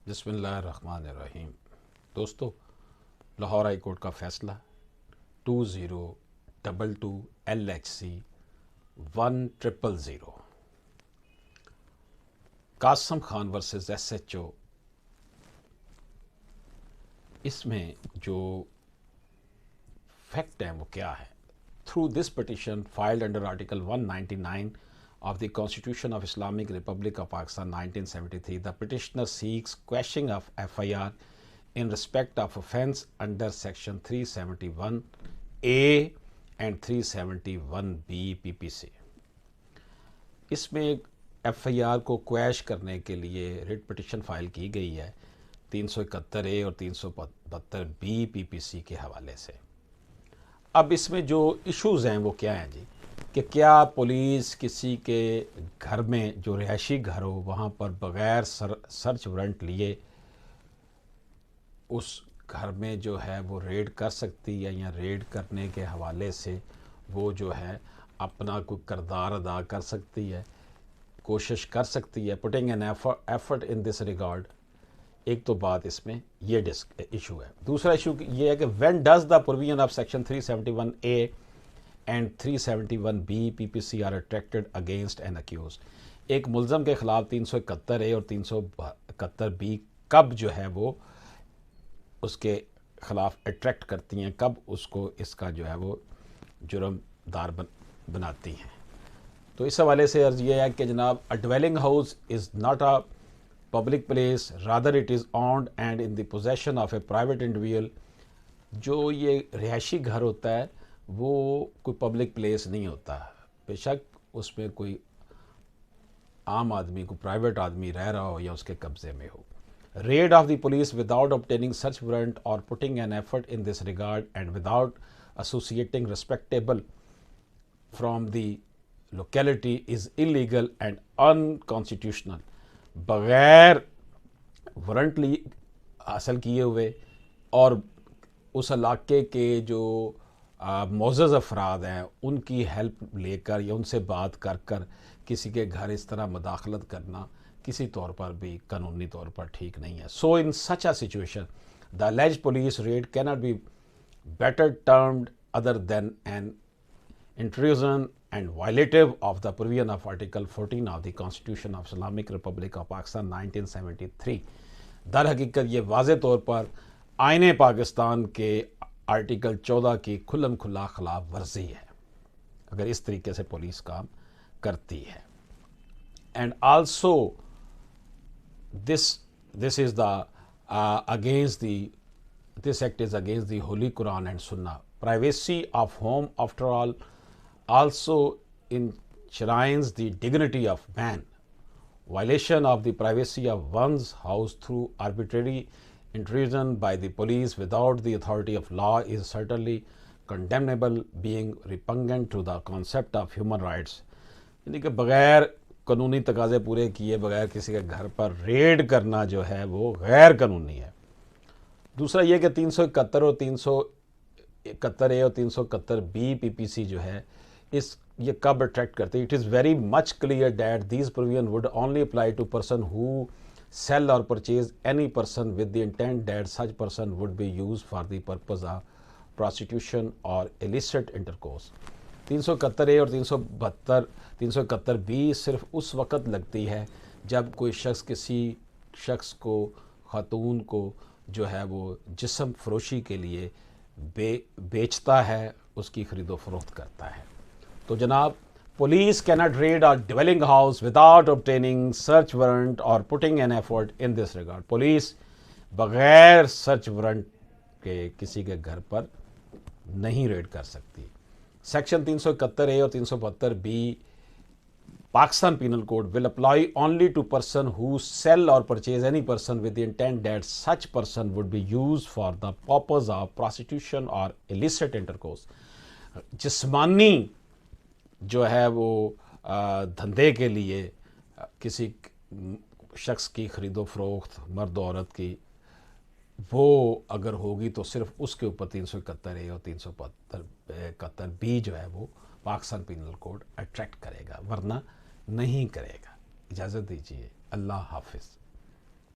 بسم اللہ الرحمن الرحیم۔ دوستو، لاہور ہائی کورٹ کا فیصلہ 2022 LHC 1000 Qasim Khan versus SHO۔ اس میں جو فیکٹ ہیں وہ کیا ہے؟ Through this petition filed under article 199 of the Constitution of Islamic Republic of Pakistan 1973, the petitioner seeks quashing of FIR in respect of offence under section 371A and 371B PPC۔ اس میں FIR کو کویش کرنے کے لیے writ petition file کی گئی ہے 371A اور 372B PPC کے حوالے سے۔ اب اس میں جو ایشوز ہیں وہ کیا ہیں جی؟ کہ کیا پولیس کسی کے گھر میں جو رہائشی گھر ہو وہاں پر بغیر سرچ وارنٹ لیے اس گھر میں جو ہے وہ ریڈ کر سکتی ہے، یا ریڈ کرنے کے حوالے سے وہ جو ہے اپنا کوئی کردار ادا کر سکتی ہے، کوشش کر سکتی ہے، putting an effort in this regard. ایک تو بات اس میں یہ ایشو ہے۔ دوسرا ایشو یہ ہے کہ when does the provision of section 371A and 371B PPC are attracted against an accused. ایک ملزم کے خلاف 371A اور 372B کب جو ہے وہ اس کے خلاف اٹریکٹ کرتی ہیں، کب اس کو اس کا جو ہے وہ جرم دار بناتی ہیں؟ تو اس حوالے سے عرض یہ ہے کہ جناب a dwelling house is not a public place, rather it is owned and in the possession of a private individual۔ جو یہ رہائشی گھر ہوتا ہے وہ کوئی پبلک پلیس نہیں ہوتا، بے شک اس میں کوئی عام آدمی، کوئی پرائیویٹ آدمی رہ رہا ہو یا اس کے قبضے میں ہو۔ Raid of the police without obtaining search warrant اور putting an effort in this regard and without associating respectable from the locality is illegal and unconstitutional۔ بغیر وارنٹ حاصل کیے ہوئے اور اس علاقے کے جو معزز افراد ہیں ان کی ہیلپ لے کر یا ان سے بات کر کر کسی کے گھر اس طرح مداخلت کرنا کسی طور پر بھی قانونی طور پر ٹھیک نہیں ہے۔ So in such a situation the alleged police raid cannot be better termed other than an intrusion and violative of the provision of Article 14 of the Constitution of Islamic Republic of Pakistan 1973۔ در حقیقت یہ واضح طور پر آئین پاکستان کے article 14 کی کھلم کھلا خلاف ورزی ہے اگر اس طریقے سے پولیس کام کرتی ہے۔ And also this is the against the this act is against the Holy Quran and Sunnah۔ Privacy of home after all also enshrines the dignity of man۔ Violation of the privacy of one's house through arbitrary intrusion by the police without the authority of law is certainly condemnable, being repugnant to the concept of human rights۔ یعنی کہ بغیر قانونی تقاضے پورے کیے بغیر کسی کے گھر پر ریڈ کرنا جو ہے وہ غیر قانونی ہے۔ دوسرا یہ کہ 371 اور 371A اور 371B PPC جو ہے یہ کب اٹریکٹ کرتے؟ It is very much clear that these provision would only apply to person who sell or purchase any person with the intent that such person would be used for the purpose of prostitution or illicit intercourse۔ 371A اور 371B صرف اس وقت لگتی ہے جب کوئی شخص کسی شخص کو، خاتون کو جو ہے وہ جسم فروشی کے لیے بیچتا ہے، اس کی خرید و فروخت کرتا ہے۔ تو جناب Police cannot raid a dwelling house without obtaining search warrant or putting an effort in this regard۔ Police بغیر سرچ وارنٹ کے کسی کے گھر پر نہیں ریڈ کر سکتی۔ سیکشن 371A اور 372B Pakistan penal code will apply only to person who sell or purchase any person with the intent that such person would be used for the purpose of prostitution or illicit intercourse۔ جسمانی جو ہے وہ دھندے کے لیے کسی شخص کی خرید و فروخت مرد و عورت کی وہ اگر ہوگی تو صرف اس کے اوپر 371A اور 372B جو ہے وہ پاکستان پینل کوڈ اٹریکٹ کرے گا، ورنہ نہیں کرے گا۔ اجازت دیجیے، اللہ حافظ۔